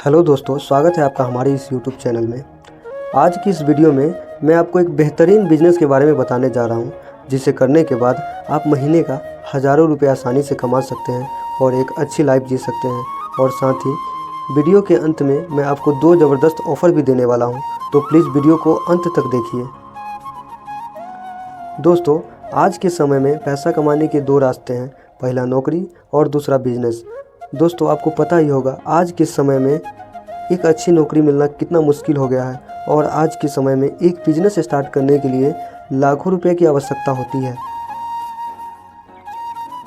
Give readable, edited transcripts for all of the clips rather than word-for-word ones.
Hello दोस्तों, स्वागत है आपका हमारे इस यूट्यूब चैनल में। आज की इस वीडियो में मैं आपको एक बेहतरीन बिजनेस के बारे में बताने जा रहा हूं, जिसे करने के बाद आप महीने का हज़ारों रुपये आसानी से कमा सकते हैं और एक अच्छी लाइफ जी सकते हैं। और साथ ही वीडियो के अंत में मैं आपको 2 ज़बरदस्त ऑफ़र भी देने वाला हूँ, तो प्लीज़ वीडियो को अंत तक देखिए। दोस्तों, आज के समय में पैसा कमाने के 2 रास्ते हैं, पहला नौकरी और दूसरा बिजनेस। दोस्तों, आपको पता ही होगा आज के समय में एक अच्छी नौकरी मिलना कितना मुश्किल हो गया है और आज के समय में एक बिजनेस स्टार्ट करने के लिए लाखों रुपए की आवश्यकता होती है।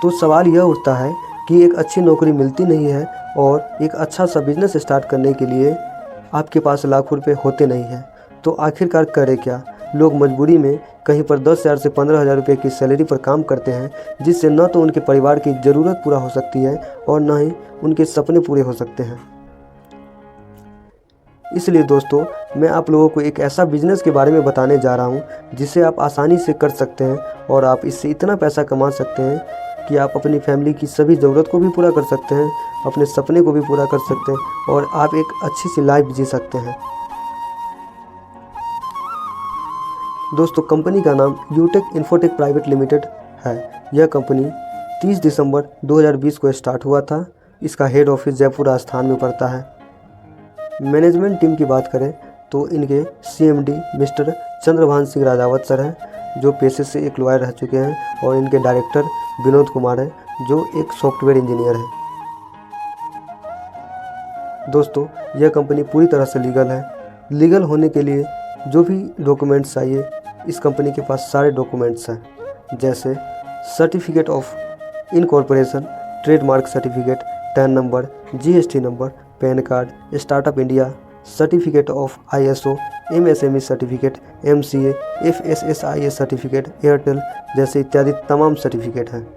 तो सवाल यह उठता है कि एक अच्छी नौकरी मिलती नहीं है और एक अच्छा सा बिजनेस स्टार्ट करने के लिए आपके पास लाखों रुपए होते नहीं हैं। तो आखिरकार करें क्या? लोग मजबूरी में कहीं पर 10,000 से 15,000 रुपये की सैलरी पर काम करते हैं, जिससे न तो उनके परिवार की ज़रूरत पूरा हो सकती है और न ही उनके सपने पूरे हो सकते हैं। इसलिए दोस्तों, मैं आप लोगों को एक ऐसा बिजनेस के बारे में बताने जा रहा हूं, जिसे आप आसानी से कर सकते हैं और आप इससे इतना पैसा कमा सकते हैं कि आप अपनी फैमिली की सभी ज़रूरत को भी पूरा कर सकते हैं, अपने सपने को भी पूरा कर सकते हैं और आप एक अच्छी सी लाइफ जी सकते हैं। दोस्तों, कंपनी का नाम यूटेक इन्फोटेक प्राइवेट लिमिटेड है। यह कंपनी 30 दिसंबर 2020 को स्टार्ट हुआ था। इसका हेड ऑफिस जयपुर राजस्थान में पड़ता है। मैनेजमेंट टीम की बात करें तो इनके CMD mister Chandrabhan Singh Rajawat sir हैं, जो पेशे से एक लॉयर रह चुके हैं, और इनके डायरेक्टर विनोद कुमार हैं, जो एक सॉफ्टवेयर इंजीनियर हैं। दोस्तों, यह कंपनी पूरी तरह से लीगल है। लीगल होने के लिए जो भी डॉक्यूमेंट्स चाहिए, इस कंपनी के पास सारे डॉक्यूमेंट्स हैं, जैसे certificate of incorporation, trademark certificate, tan number, GST number, pan card, startup India certificate of ISO, MSME certificate, MCA, FSSAI certificate, Airtel जैसे इत्यादि तमाम सर्टिफिकेट हैं।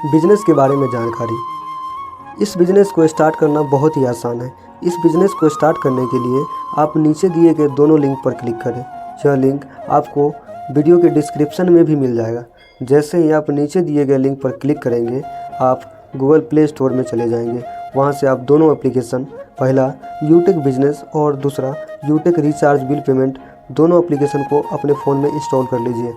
बिजनेस के बारे में जानकारी। इस बिज़नेस को स्टार्ट करना बहुत ही आसान है। इस बिज़नेस को स्टार्ट करने के लिए आप नीचे दिए गए दोनों लिंक पर क्लिक करें। यह लिंक आपको वीडियो के डिस्क्रिप्शन में भी मिल जाएगा। जैसे ही आप नीचे दिए गए लिंक पर क्लिक करेंगे, आप गूगल प्ले स्टोर में चले जाएंगे। वहां से आप दोनों एप्लीकेशन, पहला यूटेक बिजनेस और दूसरा यूटेक रिचार्ज बिल पेमेंट, दोनों एप्लीकेशन को अपने फ़ोन में इंस्टॉल कर लीजिए।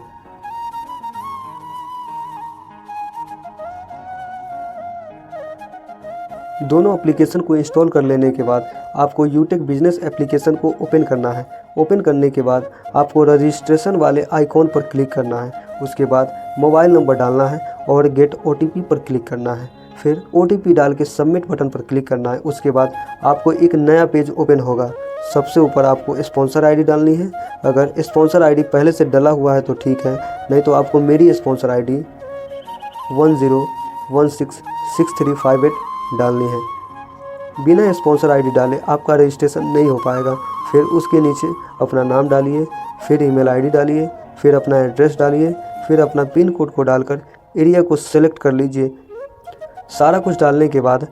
दोनों एप्लीकेशन को इंस्टॉल कर लेने के बाद आपको यूटेक बिजनेस एप्लीकेशन को ओपन करना है। ओपन करने के बाद आपको रजिस्ट्रेशन वाले आइकॉन पर क्लिक करना है। उसके बाद मोबाइल नंबर डालना है और गेट OTP पर क्लिक करना है। फिर OTP डाल के सबमिट बटन पर क्लिक करना है। उसके बाद आपको एक नया पेज ओपन होगा। सबसे ऊपर आपको स्पॉन्सर ID डालनी है। अगर स्पॉन्सर ID पहले से डला हुआ है तो ठीक है, नहीं तो आपको मेरी स्पॉन्सर ID 10166358 डालनी है। बिना स्पॉन्सर ID डाले आपका रजिस्ट्रेशन नहीं हो पाएगा। फिर उसके नीचे अपना नाम डालिए, फिर ईमेल ID डालिए, फिर अपना एड्रेस डालिए, फिर अपना पिन कोड को डालकर एरिया को सेलेक्ट कर लीजिए। सारा कुछ डालने के बाद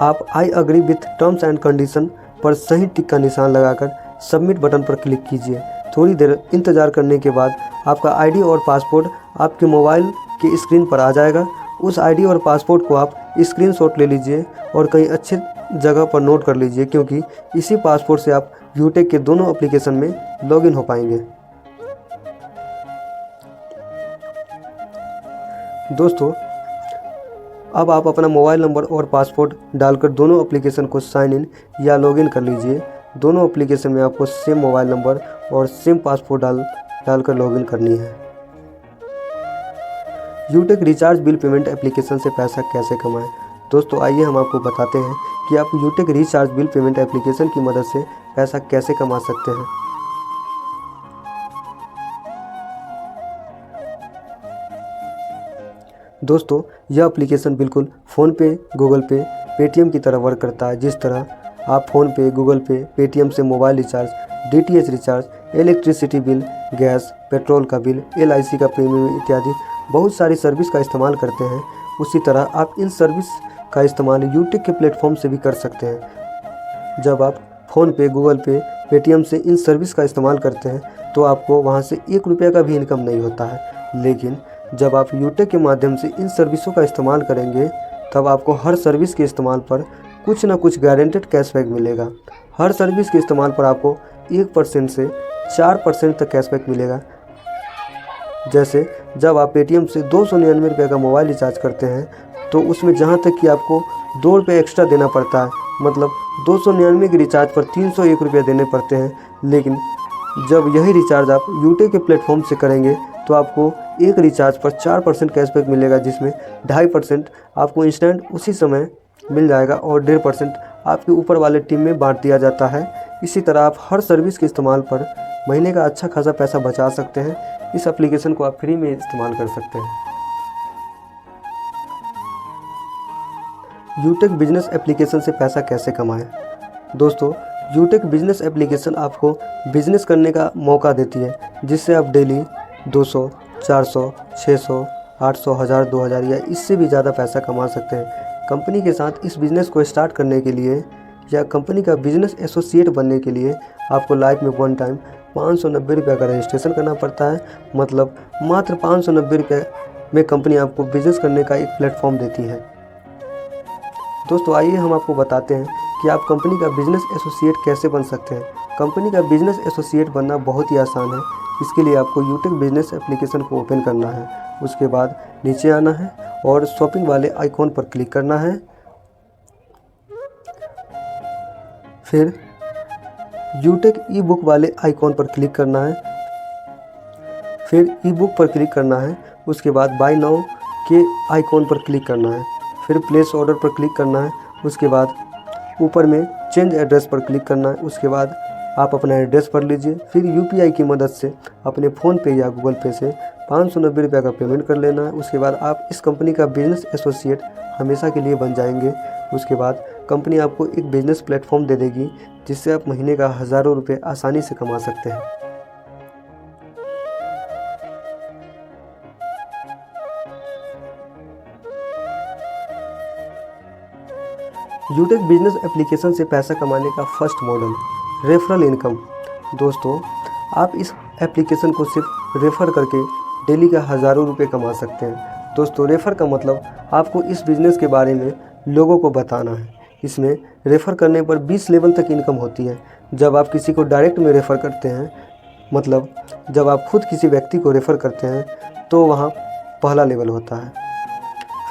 आप I agree with terms and condition पर सही टिक का निशान लगाकर सबमिट बटन पर क्लिक कीजिए। थोड़ी देर इंतज़ार करने के बाद आपका ID और पासपोर्ट आपके मोबाइल की स्क्रीन पर आ जाएगा। उस ID और पासपोर्ट को आप स्क्रीनशॉट ले लीजिए और कहीं अच्छे जगह पर नोट कर लीजिए, क्योंकि इसी पासपोर्ट से आप यूटेक के दोनों एप्लीकेशन में लॉगिन हो पाएंगे। दोस्तों, अब आप अपना मोबाइल नंबर और पासपोर्ट डालकर दोनों एप्लीकेशन को साइन इन या लॉगिन कर लीजिए। दोनों एप्लीकेशन में आपको सेम मोबाइल नंबर और सेम पासपोर्ट डालकर लॉगिन करनी है। यूटेक रिचार्ज बिल पेमेंट एप्लीकेशन से पैसा कैसे कमाएं? दोस्तों, आइए हम आपको बताते हैं कि आप यूटेक रिचार्ज बिल पेमेंट एप्लीकेशन की मदद से पैसा कैसे कमा सकते हैं। दोस्तों, यह एप्लीकेशन बिल्कुल फ़ोनपे, गूगल पे, पेटीएम की तरह वर्क करता है। जिस तरह आप फ़ोनपे, गूगल पे, पेटीएम से mobile recharge, DTH recharge, electricity bill, gas, petrol का बिल, LIC का प्रीमियम इत्यादि बहुत सारी सर्विस का इस्तेमाल करते हैं, उसी तरह आप इन सर्विस का इस्तेमाल यूटेक के प्लेटफॉर्म से भी कर सकते हैं। जब आप फ़ोनपे, गूगल पे, पेटीएम से इन सर्विस का इस्तेमाल करते हैं तो आपको वहां से 1 रुपये का भी इनकम नहीं होता है। लेकिन जब आप यूटेक के माध्यम से इन सर्विसों का इस्तेमाल करेंगे तब आपको हर सर्विस के इस्तेमाल पर कुछ ना कुछ गारंटेड कैशबैक मिलेगा। हर सर्विस के इस्तेमाल पर आपको 1% से 4% तक कैशबैक मिलेगा। जैसे जब आप पेटीएम से 299 रुपये का मोबाइल रिचार्ज करते हैं तो उसमें जहाँ तक कि आपको 2 रुपये एक्स्ट्रा देना पड़ता है, मतलब 299 के रिचार्ज पर 301 रुपये देने पड़ते हैं, लेकिन जब यही रिचार्ज आप यूटेक के प्लेटफॉर्म से करेंगे तो आपको एक रिचार्ज पर 4% कैशबैक मिलेगा, जिसमें 2.5% आपको इंस्टेंट उसी समय मिल जाएगा और 1.5% आपके ऊपर वाले टीम में बांट दिया जाता है। इसी तरह आप हर सर्विस के इस्तेमाल पर महीने का अच्छा खासा पैसा बचा सकते हैं। इस एप्लीकेशन को आप फ्री में इस्तेमाल कर सकते हैं। यूटेक बिजनेस एप्लीकेशन से पैसा कैसे कमाएं? दोस्तों, यूटेक बिजनेस एप्लीकेशन आपको बिजनेस करने का मौका देती है, जिससे आप डेली 200, 400, 600, 800, 1000, 2000 या इससे भी ज़्यादा पैसा कमा सकते हैं। कंपनी के साथ इस बिज़नेस को स्टार्ट करने के लिए या कंपनी का बिजनेस एसोसिएट बनने के लिए आपको लाइफ में वन टाइम 590 रुपये का रजिस्ट्रेशन करना पड़ता है। मतलब मात्र 590 रुपये में कंपनी आपको बिजनेस करने का एक प्लेटफॉर्म देती है। दोस्तों, आइए हम आपको बताते हैं कि आप कंपनी का बिजनेस एसोसिएट कैसे बन सकते हैं। कंपनी का बिजनेस एसोसिएट बनना बहुत ही आसान है। इसके लिए आपको यूटेक बिजनेस एप्लीकेशन को ओपन करना है, उसके बाद नीचे आना है और शॉपिंग वाले आइकॉन पर क्लिक करना है। फिर यूटेक ई बुक वाले आइकॉन पर क्लिक करना है, फिर ई बुक पर क्लिक करना है। उसके बाद बाय नाउ के आइकॉन पर क्लिक करना है, फिर प्लेस ऑर्डर पर क्लिक करना है। उसके बाद ऊपर में चेंज एड्रेस पर क्लिक करना है। उसके बाद आप अपना एड्रेस भर लीजिए। फिर यूपीआई की मदद से अपने फ़ोन पे या गूगल पे से 590 रुपये का पेमेंट कर लेना है। उसके बाद आप इस कंपनी का बिजनेस एसोसिएट हमेशा के लिए बन जाएंगे। उसके बाद कंपनी आपको एक बिजनेस प्लेटफॉर्म दे देगी, जिससे आप महीने का हज़ारों रुपये आसानी से कमा सकते हैं। यूटेक बिजनेस एप्लीकेशन से पैसा कमाने का फर्स्ट मॉडल, रेफरल इनकम। दोस्तों, आप इस एप्लीकेशन को सिर्फ रेफ़र करके डेली का हज़ारों रुपये कमा सकते हैं। दोस्तों, रेफ़र का मतलब आपको इस बिज़नेस के बारे में लोगों को बताना है। इसमें रेफ़र करने पर 20 लेवल तक इनकम होती है। जब आप किसी को डायरेक्ट में रेफ़र करते हैं, मतलब जब आप खुद किसी व्यक्ति को रेफ़र करते हैं, तो वहाँ पहला लेवल होता है।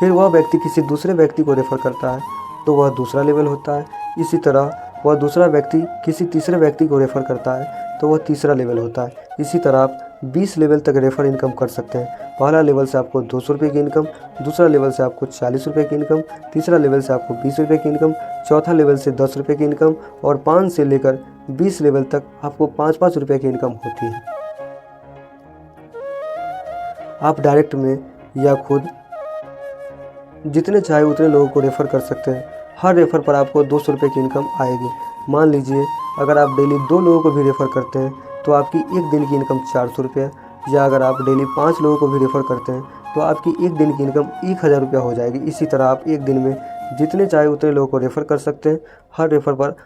फिर वह व्यक्ति किसी दूसरे व्यक्ति को रेफ़र करता है तो वह दूसरा लेवल होता है। इसी तरह वह दूसरा व्यक्ति किसी तीसरे व्यक्ति को रेफ़र करता है तो वह तीसरा लेवल होता है। इसी तरह आप 20 लेवल तक रेफ़र इनकम कर सकते हैं। पहला लेवल से आपको 200 रुपये की इनकम, दूसरा लेवल से आपको 40 रुपये की इनकम, तीसरा लेवल से आपको 20 रुपये की इनकम, चौथा लेवल से 10 रुपये की इनकम और 5 से लेकर 20 लेवल तक आपको 5-5 रुपये की इनकम होती है। आप डायरेक्ट में या खुद जितने चाहे उतने लोगों को रेफ़र कर सकते हैं। हर रेफ़र पर आपको 200 रुपये की इनकम आएगी। मान लीजिए अगर आप डेली 2 लोगों को भी रेफ़र करते हैं तो आपकी एक दिन की इनकम 400 रुपये, या अगर आप डेली 5 लोगों को भी रेफ़र करते हैं तो आपकी एक दिन की इनकम 1000 रुपया हो जाएगी। इसी तरह आप एक दिन में जितने चाहे उतने लोगों को रेफ़र कर सकते हैं। हर रेफ़र पर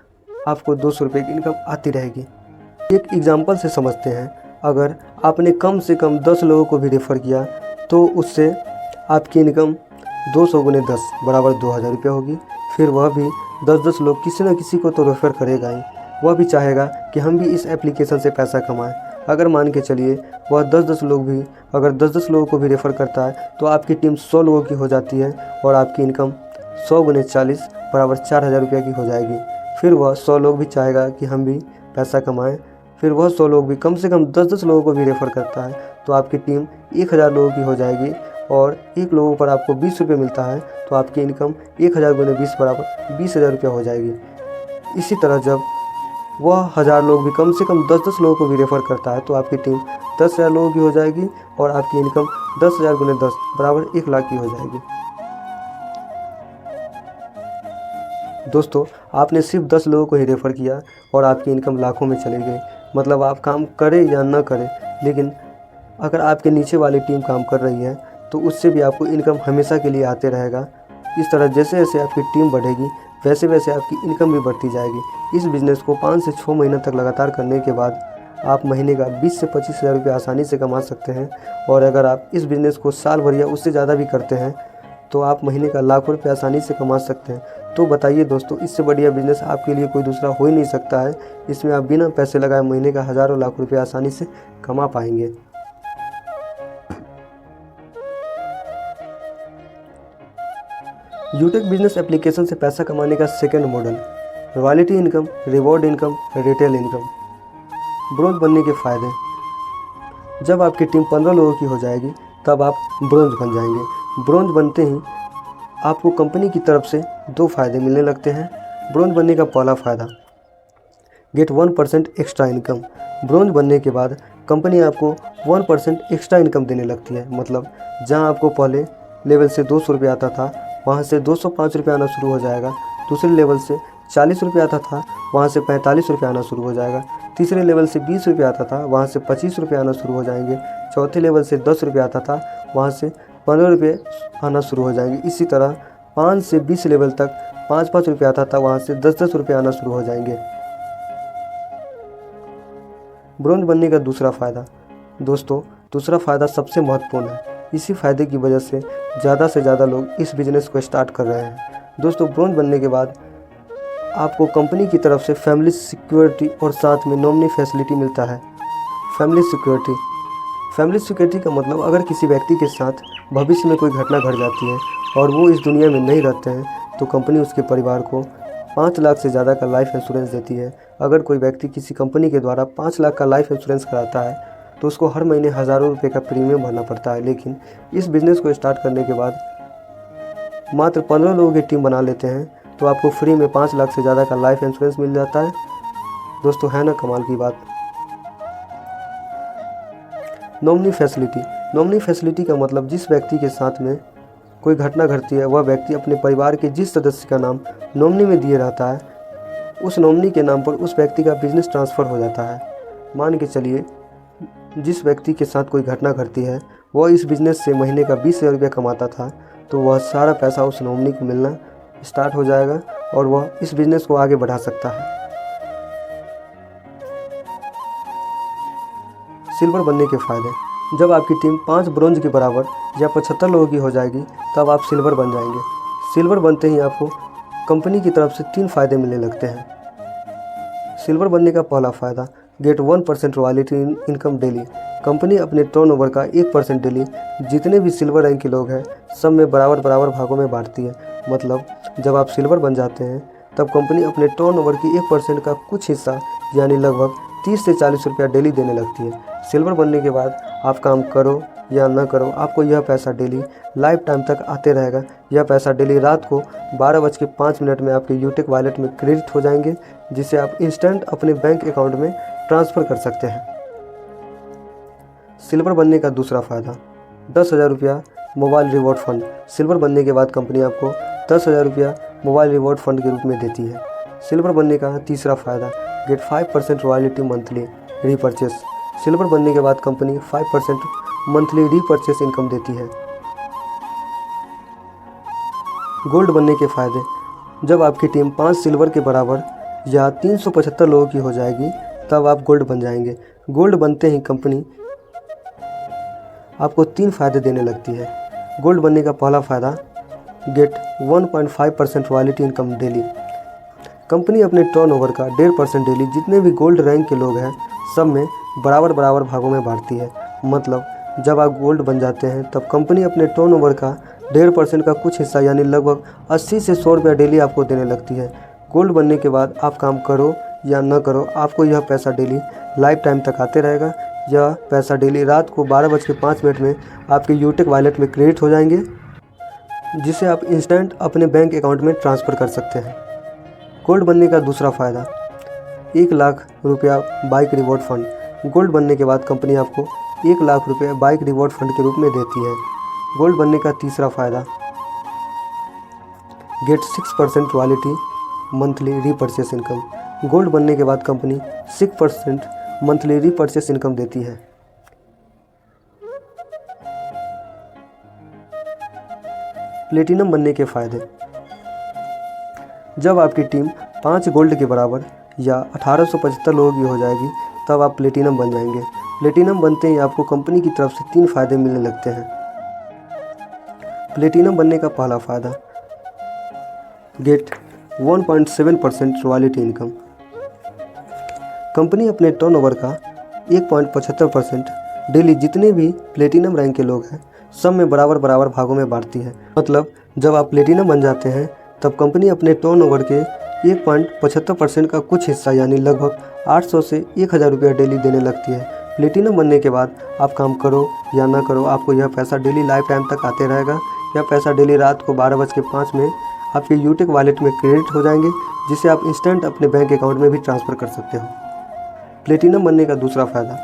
आपको 200 रुपये की इनकम आती रहेगी। एक एग्ज़ाम्पल से समझते हैं। अगर आपने कम से कम 10 लोगों को भी रेफ़र किया तो उससे आपकी इनकम 200 × 10 बराबर 2000 रुपये होगी। फिर वह भी 10-10 लोग किसी न किसी को तो रेफ़र करेगा ही। वह भी चाहेगा कि हम भी इस एप्लीकेशन से पैसा कमाएं। अगर मान के चलिए वह 10-10 लोग भी अगर 10-10 लोगों को भी रेफ़र करता है तो आपकी टीम 100 लोगों की हो जाती है और आपकी इनकम 100 × 40 बराबर 4000 रुपये की हो जाएगी। फिर वह 100 लोग भी चाहेगा कि हम भी पैसा कमाएँ। फिर वह 100 लोग भी कम से कम 10-10 लोगों को भी रेफ़र करता है तो आपकी टीम 1000 लोगों की हो जाएगी और एक लोगों पर आपको 20 रुपये मिलता है तो आपकी इनकम 1000 × 20 बराबर 20,000 रुपया हो जाएगी। इसी तरह जब वह 1000 लोग भी कम से कम 10-10 लोगों को भी रेफ़र करता है तो आपकी टीम 10,000 लोगों की हो जाएगी और आपकी इनकम 10,000 × 10 बराबर 1 लाख की हो जाएगी। दोस्तों, आपने सिर्फ 10 लोगों को ही रेफ़र किया और आपकी इनकम लाखों में चली गई। मतलब आप काम करें या ना करें, लेकिन अगर आपके नीचे वाली टीम काम कर रही है तो उससे भी आपको इनकम हमेशा के लिए आते रहेगा। इस तरह जैसे जैसे आपकी टीम बढ़ेगी वैसे वैसे आपकी इनकम भी बढ़ती जाएगी। इस बिज़नेस को 5 से 6 महीने तक लगातार करने के बाद आप महीने का 20 से 25 हज़ार रुपये आसानी से कमा सकते हैं। और अगर आप इस बिज़नेस को साल भर या उससे ज़्यादा भी करते हैं तो आप महीने का लाखों रुपये आसानी से कमा सकते हैं। तो बताइए दोस्तों, इससे बढ़िया बिज़नेस आपके लिए कोई दूसरा हो ही नहीं सकता है। इसमें आप बिना पैसे लगाए महीने का हज़ारों लाख रुपये आसानी से कमा पाएंगे। यूटेक बिजनेस एप्लीकेशन से पैसा कमाने का second model, royalty income, reward income, retail income. Bronze बनने के फ़ायदे। जब आपकी टीम 15 लोगों की हो जाएगी तब आप ब्रोंज बन जाएंगे। ब्रोंज बनते ही आपको कंपनी की तरफ से 2 फ़ायदे मिलने लगते हैं। ब्रोंज बनने का पहला फ़ायदा, गेट 1% एक्स्ट्रा इनकम। ब्रोंज बनने के बाद कंपनी आपको 1% एक्स्ट्रा इनकम देने लगती है। मतलब जहां आपको पहले लेवल से 200 रुपये आता था, वहां से 205 रुपये आना शुरू हो जाएगा। दूसरे लेवल से 40 रुपये आता था, वहां से 45 रुपये आना शुरू हो जाएगा। तीसरे लेवल से 20 रुपये आता था, वहां से 25 रुपये आना शुरू हो जाएंगे। चौथे लेवल से 10 रुपये आता था, वहां से 15 रुपये आना शुरू हो जाएंगे। इसी तरह 5 से 20 लेवल तक 5-5 रुपये आता था, वहां से 10-10 रुपये आना शुरू हो जाएंगे। ब्रोंज बनने का दूसरा फ़ायदा। दोस्तों, दूसरा फ़ायदा सबसे महत्वपूर्ण है। इसी फ़ायदे की वजह से ज़्यादा लोग इस बिज़नेस को स्टार्ट कर रहे हैं। दोस्तों, ब्रोंज बनने के बाद आपको कंपनी की तरफ से फैमिली सिक्योरिटी और साथ में नॉमिनी फैसिलिटी मिलता है। फैमिली सिक्योरिटी का मतलब, अगर किसी व्यक्ति के साथ भविष्य में कोई घटना घट जाती है और वो इस दुनिया में नहीं रहते हैं तो कंपनी उसके परिवार को 5 लाख से ज़्यादा का लाइफ इंश्योरेंस देती है। अगर कोई व्यक्ति किसी कंपनी के द्वारा 5 लाख का लाइफ इंश्योरेंस कराता है तो उसको हर महीने हज़ारों रुपये का प्रीमियम भरना पड़ता है। लेकिन इस बिज़नेस को स्टार्ट करने के बाद मात्र 15 लोगों की टीम बना लेते हैं तो आपको फ्री में 5 लाख से ज़्यादा का लाइफ इंश्योरेंस मिल जाता है। दोस्तों, है ना कमाल की बात। नॉमिनी फैसिलिटी का मतलब, जिस व्यक्ति के साथ में कोई घटना घटती है वह व्यक्ति अपने परिवार के जिस सदस्य का नाम नॉमिनी में दिए रहता है, उस नॉमिनी के नाम पर उस व्यक्ति का बिजनेस ट्रांसफ़र हो जाता है। मान के चलिए, जिस व्यक्ति के साथ कोई घटना घटती है वह इस बिज़नेस से महीने का 20,000 रुपये कमाता था, तो वह सारा पैसा उस नॉमिनी को मिलना स्टार्ट हो जाएगा और वह इस बिज़नेस को आगे बढ़ा सकता है। सिल्वर बनने के फ़ायदे। जब आपकी टीम 5 ब्रोंज के बराबर या 75 लोगों की हो जाएगी तब आप सिल्वर बन जाएंगे। सिल्वर बनते ही आपको कंपनी की तरफ से 3 फ़ायदे मिलने लगते हैं। सिल्वर बनने का पहला फ़ायदा, get 1% royalty income daily. Company अपने टर्नओवर का 1% डेली जितने भी सिल्वर रैंक के लोग हैं सब में बराबर भागों में बांटती है। मतलब जब आप सिल्वर बन जाते हैं तब कंपनी अपने टर्नओवर की 1% का कुछ हिस्सा यानी लगभग 30 से 40 रुपया डेली देने लगती है। सिल्वर बनने के बाद आप काम करो या ना करो, आपको यह पैसा डेली लाइफ टाइम तक आते रहेगा। यह पैसा डेली रात को 12:05 में आपके यूटेक वॉलेट में क्रेडिट हो जाएंगे, जिसे आप इंस्टेंट अपने बैंक अकाउंट में ट्रांसफ़र कर सकते हैं। सिल्वर बनने का दूसरा फ़ायदा, 10,000 रुपया मोबाइल रिवॉर्ड फंड। सिल्वर बनने के बाद कंपनी आपको 10,000 रुपया मोबाइल रिवॉर्ड फंड के रूप में देती है। सिल्वर बनने का तीसरा फ़ायदा, गेट 5% रॉयल्टी मंथली रीपरचेस। सिल्वर बनने के बाद कंपनी 5% मंथली रीपरचेस इनकम देती है। गोल्ड बनने के फ़ायदे। जब आपकी टीम 5 सिल्वर के बराबर या 375 लोगों की हो जाएगी तब आप गोल्ड बन जाएंगे। गोल्ड बनते ही कंपनी आपको 3 फ़ायदे देने लगती है। गोल्ड बनने का पहला फ़ायदा, get 1.5% royalty income daily. Company अपने टर्नओवर का 1.5% डेली जितने भी गोल्ड रैंक के लोग हैं सब में बराबर भागों में बांटती है। मतलब जब आप गोल्ड बन जाते हैं तब कंपनी अपने टर्नओवर का 1.5% का कुछ हिस्सा यानी लगभग 80 से 100 रुपया डेली आपको देने लगती है। गोल्ड बनने के बाद आप काम करो या ना करो, आपको यह पैसा डेली लाइफ टाइम तक आते रहेगा। यह पैसा डेली रात को 12:05 में आपके यूटेक वॉलेट में क्रेडिट हो जाएंगे, जिसे आप इंस्टेंट अपने बैंक अकाउंट में ट्रांसफ़र कर सकते हैं। गोल्ड बनने का दूसरा फ़ायदा, 1 लाख रुपया बाइक रिवॉर्ड फंड। गोल्ड बनने के बाद कंपनी आपको 1 लाख रुपये बाइक रिवॉर्ड फंड के रूप में देती है। गोल्ड बनने का तीसरा फ़ायदा, get 6% royalty monthly repurchase income. Gold बनने के बाद कंपनी 6% मंथली रीपरचेस इनकम देती है। प्लेटिनम बनने के फ़ायदे। जब आपकी टीम 5 गोल्ड के बराबर या 1875 लोगों की हो जाएगी तब आप प्लेटिनम बन जाएंगे। प्लेटिनम बनते ही आपको कंपनी की तरफ से 3 फ़ायदे मिलने लगते हैं। प्लेटिनम बनने का पहला फ़ायदा, गेट 1.7% रॉयल्टी इनकम। कंपनी अपने टर्नओवर का 1.75% डेली जितने भी प्लेटिनम रैंक के लोग हैं सब में बराबर बराबर भागों में बांटती है। मतलब जब आप प्लेटिनम बन जाते हैं तब कंपनी अपने टर्नओवर के 1.75% का कुछ हिस्सा यानी लगभग 800 से 1000 रुपया डेली देने लगती है। प्लेटिनम बनने के बाद आप काम करो या ना करो, आपको यह पैसा डेली लाइफ टाइम तक आते रहेगा। यह पैसा डेली रात को 12:05 में आपके यूटेक वॉलेट में क्रेडिट हो जाएंगे, जिसे आप इंस्टेंट अपने बैंक अकाउंट में भी ट्रांसफ़र कर सकते हो। प्लेटिनम बनने का दूसरा फ़ायदा,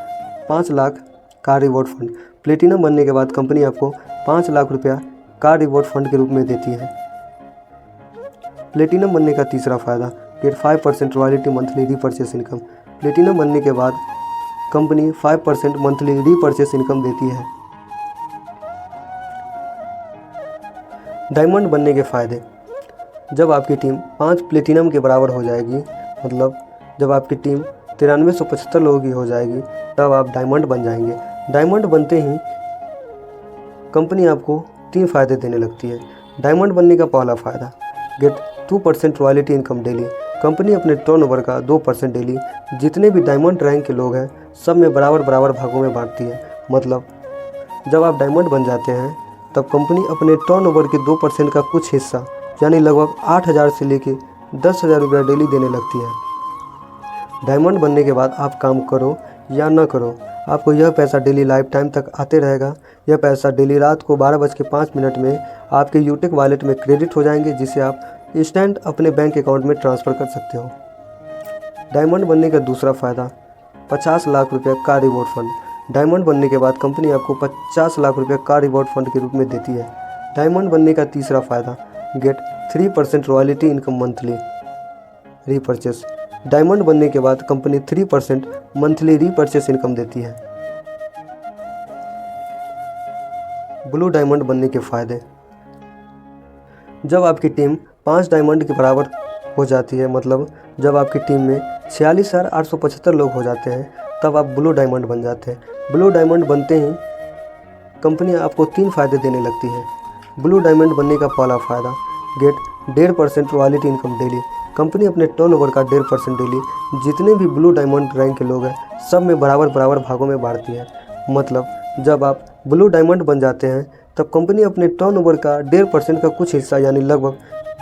5 lakh car reward fund. Platinum बनने के बाद कंपनी आपको 5 लाख रुपया कार रिवॉर्ड फंड के रूप में देती है। प्लेटिनम बनने का तीसरा फ़ायदा, get 5% royalty monthly repurchase income. Platinum बनने के बाद कंपनी 5% मंथली रीपरचेस इनकम देती है। डायमंड बनने के फ़ायदे, जब आपकी टीम 5 प्लेटिनम के बराबर हो जाएगी, मतलब जब आपकी टीम 9375 लोगों की हो जाएगी, तब आप डायमंड बन जाएंगे। डायमंड बनते ही कंपनी आपको 3 फ़ायदे देने लगती है। डायमंड बनने का पहला फ़ायदा, get 2% royalty income daily. Company अपने टर्नओवर का 2% डेली जितने भी डायमंड रैंक के लोग हैं सब में बराबर बराबर भागों में बांटती है। मतलब जब आप डायमंड बन जाते हैं तब कंपनी अपने टर्नओवर के 2% का कुछ हिस्सा यानी लगभग 8000 से लेके 10,000 रुपया डेली देने लगती है। डायमंड बनने के बाद आप काम करो या ना करो, आपको यह पैसा डेली लाइफ टाइम तक आते रहेगा। यह पैसा डेली रात को 12:05 में आपके यूटेक वॉलेट में क्रेडिट हो जाएंगे, जिसे आप इंस्टेंट अपने बैंक अकाउंट में ट्रांसफ़र कर सकते हो। डायमंड बनने का दूसरा फ़ायदा, 50 लाख रुपया कार रिवॉर्ड फंड। डायमंड बनने के बाद कंपनी आपको 50 लाख रुपया कार रिवॉर्ड फंड के रूप में देती है। डायमंड बनने का तीसरा फ़ायदा, get 3% royalty income monthly repurchase. Diamond बनने के बाद कंपनी 3% मंथली रीपरचेस इनकम देती है। ब्लू डायमंड बनने के फ़ायदे, जब आपकी टीम 5 डायमंड के बराबर हो जाती है, मतलब जब आपकी टीम में 46,875 लोग हो जाते हैं, तब आप ब्लू डायमंड बन जाते हैं। ब्लू डायमंड बनते ही कंपनी आपको 3 फ़ायदे देने लगती है। ब्लू डायमंड बनने का पहला फ़ायदा, get 1.5% royalty income daily. Company अपने टर्नओवर का 1.5% डेली जितने भी ब्लू डायमंड रैंक के लोग हैं सब में बराबर बराबर भागों में बांटती है। मतलब जब आप ब्लू डायमंड बन जाते हैं तब कंपनी अपने टर्नओवर का 1.5% का कुछ हिस्सा यानी लगभग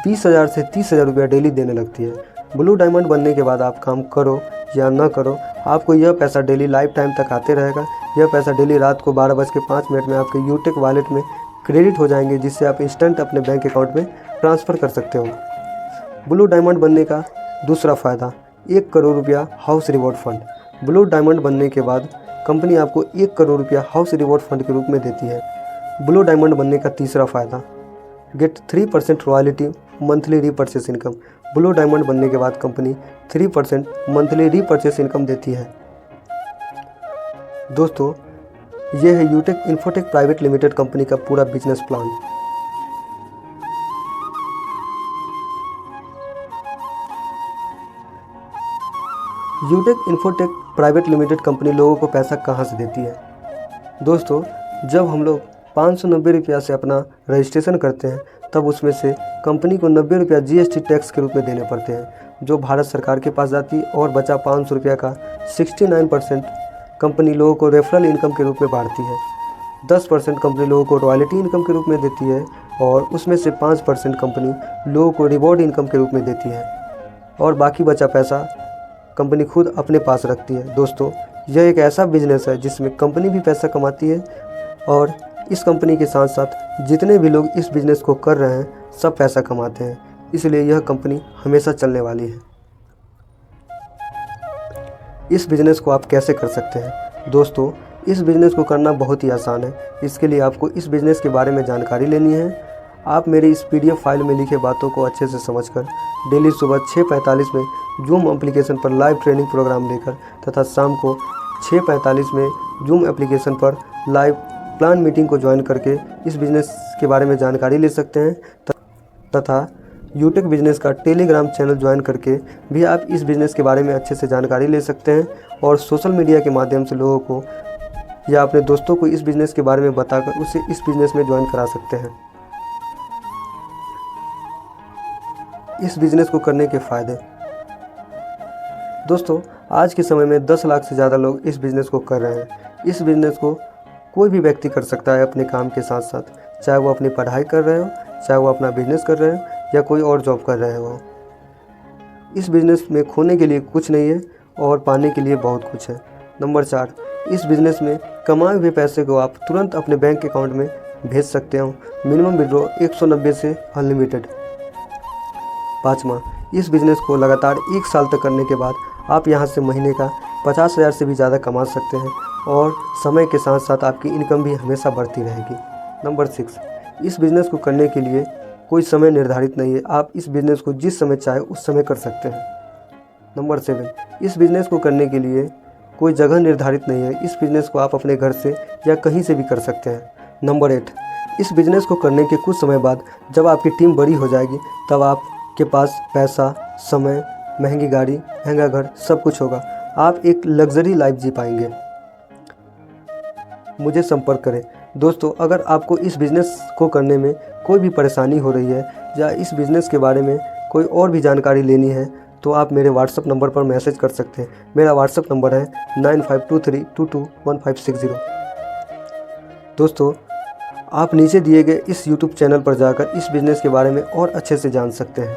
20,000 से 30,000 रुपया डेली देने लगती है। ब्लू डायमंड बनने के बाद आप काम करो या ना करो, आपको यह पैसा डेली लाइफ टाइम तक आते रहेगा। यह पैसा डेली रात को 12:05 में आपके यूटेक वॉलेट में क्रेडिट हो जाएंगे, जिससे आप इंस्टेंट अपने बैंक अकाउंट में ट्रांसफ़र कर सकते हो। ब्लू डायमंड बनने का दूसरा फ़ायदा, 1 करोड़ रुपया house reward fund. Blue diamond बनने के बाद कंपनी आपको 1 करोड़ रुपया हाउस रिवॉर्ड फंड के रूप में देती है। ब्लू डायमंड बनने का तीसरा फ़ायदा, get 3% royalty monthly repurchase income. Blue diamond बनने के बाद कंपनी 3% मंथली रीपरचेस इनकम देती है। दोस्तों, यह है यूटेक इन्फोटेक प्राइवेट लिमिटेड कंपनी का पूरा business plan. यूटेक infotech private limited company लोगों को पैसा कहाँ से देती है? दोस्तों, जब हम लोग 590 रुपया से अपना रजिस्ट्रेशन करते हैं तब उसमें से कंपनी को 90 रुपया GST टैक्स के रूप में देने पड़ते हैं, जो भारत सरकार के पास जाती है, और बचा 500 रुपया का 69% कंपनी लोगों को रेफरल इनकम के रूप में बांटती है। 10% कंपनी लोगों को रॉयल्टी इनकम के रूप में देती है और उसमें से 5% कंपनी लोगों को रिवॉर्ड इनकम के रूप में देती है, और बाकी बचा पैसा कंपनी खुद अपने पास रखती है। दोस्तों, यह एक ऐसा बिजनेस है जिसमें कंपनी भी पैसा कमाती है और इस कंपनी के साथ साथ जितने भी लोग इस बिज़नेस को कर रहे हैं सब पैसा कमाते हैं, इसलिए यह कंपनी हमेशा चलने वाली है। इस बिज़नेस को आप कैसे कर सकते हैं? दोस्तों, इस बिज़नेस को करना बहुत ही आसान है। इसके लिए आपको इस बिज़नेस के बारे में जानकारी लेनी है। आप मेरी इस PDF फाइल में लिखे बातों को अच्छे से समझकर डेली सुबह 6:45 में जूम एप्लीकेशन पर लाइव ट्रेनिंग प्रोग्राम लेकर तथा शाम को 6:45 में जूम एप्लीकेशन पर लाइव प्लान मीटिंग को ज्वाइन करके इस बिज़नेस के बारे में जानकारी ले सकते हैं तथा यूटेक बिजनेस का टेलीग्राम चैनल ज्वाइन करके भी आप इस बिज़नेस के बारे में अच्छे से जानकारी ले सकते हैं और सोशल मीडिया के माध्यम से लोगों को या अपने दोस्तों को इस बिज़नेस के बारे में बताकर उसे इस बिज़नेस में ज्वाइन करा सकते हैं। इस बिज़नेस को करने के फ़ायदे। दोस्तों, आज के समय में 10 लाख से ज़्यादा लोग इस बिज़नेस को कर रहे हैं। इस बिज़नेस को कोई भी व्यक्ति कर सकता है अपने काम के साथ साथ, चाहे वो अपनी पढ़ाई कर रहे हो, चाहे वो अपना बिज़नेस कर रहे हो या कोई और जॉब कर रहे हो। इस बिज़नेस में खोने के लिए कुछ नहीं है और पाने के लिए बहुत कुछ है। नंबर 4, इस बिज़नेस में कमाए हुए पैसे को आप तुरंत अपने बैंक अकाउंट में भेज सकते हो। मिनिमम विड्रॉ 190 से अनलिमिटेड। 5वां, इस बिज़नेस को लगातार 1 साल तक करने के बाद आप यहाँ से महीने का 50,000 से भी ज़्यादा कमा सकते हैं और समय के साथ साथ आपकी इनकम भी हमेशा बढ़ती रहेगी। नंबर 6, इस बिज़नेस को करने के लिए कोई समय निर्धारित नहीं है। आप इस बिज़नेस को जिस समय चाहे उस समय कर सकते हैं। नंबर 7, इस बिज़नेस को करने के लिए कोई जगह निर्धारित नहीं है। इस बिज़नेस को आप अपने घर से या कहीं से भी कर सकते हैं। नंबर 8, इस बिज़नेस को करने के कुछ समय बाद जब आपकी टीम बड़ी हो जाएगी तब आपके पास पैसा, समय, महंगी गाड़ी, महंगा घर सब कुछ होगा। आप एक लग्जरी लाइफ जी पाएंगे। मुझे संपर्क करें। दोस्तों, अगर आपको इस बिज़नेस को करने में कोई भी परेशानी हो रही है या इस बिज़नेस के बारे में कोई और भी जानकारी लेनी है तो आप मेरे व्हाट्सएप नंबर पर मैसेज कर सकते हैं। मेरा व्हाट्सएप नंबर है 9523221560। दोस्तों, आप नीचे दिए गए इस यूट्यूब चैनल पर जाकर इस बिज़नेस के बारे में और अच्छे से जान सकते हैं।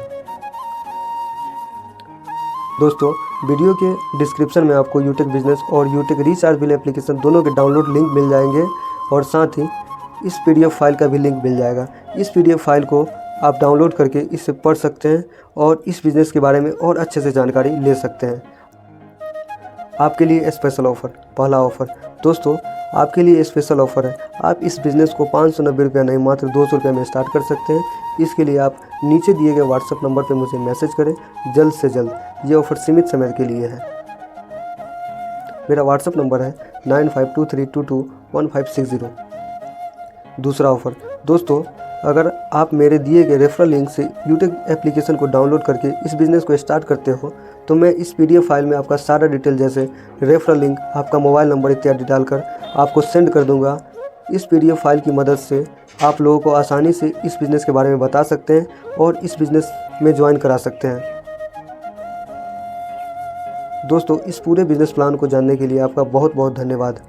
दोस्तों, वीडियो के डिस्क्रिप्शन में आपको यूटेक बिज़नेस और यूटेक रिचार्ज बिल एप्लीकेशन दोनों के डाउनलोड लिंक मिल जाएंगे और साथ ही इस पीडीएफ फाइल का भी लिंक मिल जाएगा। इस पीडीएफ फाइल को आप डाउनलोड करके इसे पढ़ सकते हैं और इस बिज़नेस के बारे में और अच्छे से जानकारी ले सकते हैं। आपके लिए स्पेशल ऑफ़र, पहला ऑफ़र। दोस्तों, आपके लिए स्पेशल ऑफ़र है। आप इस बिज़नेस को 590 रुपया नहीं मात्र 200 रुपये में स्टार्ट कर सकते हैं। इसके लिए आप नीचे दिए गए व्हाट्सएप नंबर पर मुझे मैसेज करें जल्द से जल्द। ये ऑफ़र सीमित समय के लिए है। मेरा व्हाट्सएप नंबर है 9523221560। दूसरा ऑफ़र। दोस्तों, अगर आप मेरे दिए गए रेफरल लिंक से यूटेक एप्लीकेशन को डाउनलोड करके इस बिज़नेस को स्टार्ट करते हो तो मैं इस पीडीएफ फाइल में आपका सारा डिटेल जैसे रेफरल लिंक, आपका मोबाइल नंबर इत्यादि डालकर आपको सेंड कर दूंगा। इस पीडीएफ फाइल की मदद से आप लोगों को आसानी से इस बिज़नेस के बारे में बता सकते हैं और इस बिज़नेस में ज्वाइन करा सकते हैं। दोस्तों, इस पूरे बिज़नेस प्लान को जानने के लिए आपका बहुत बहुत धन्यवाद।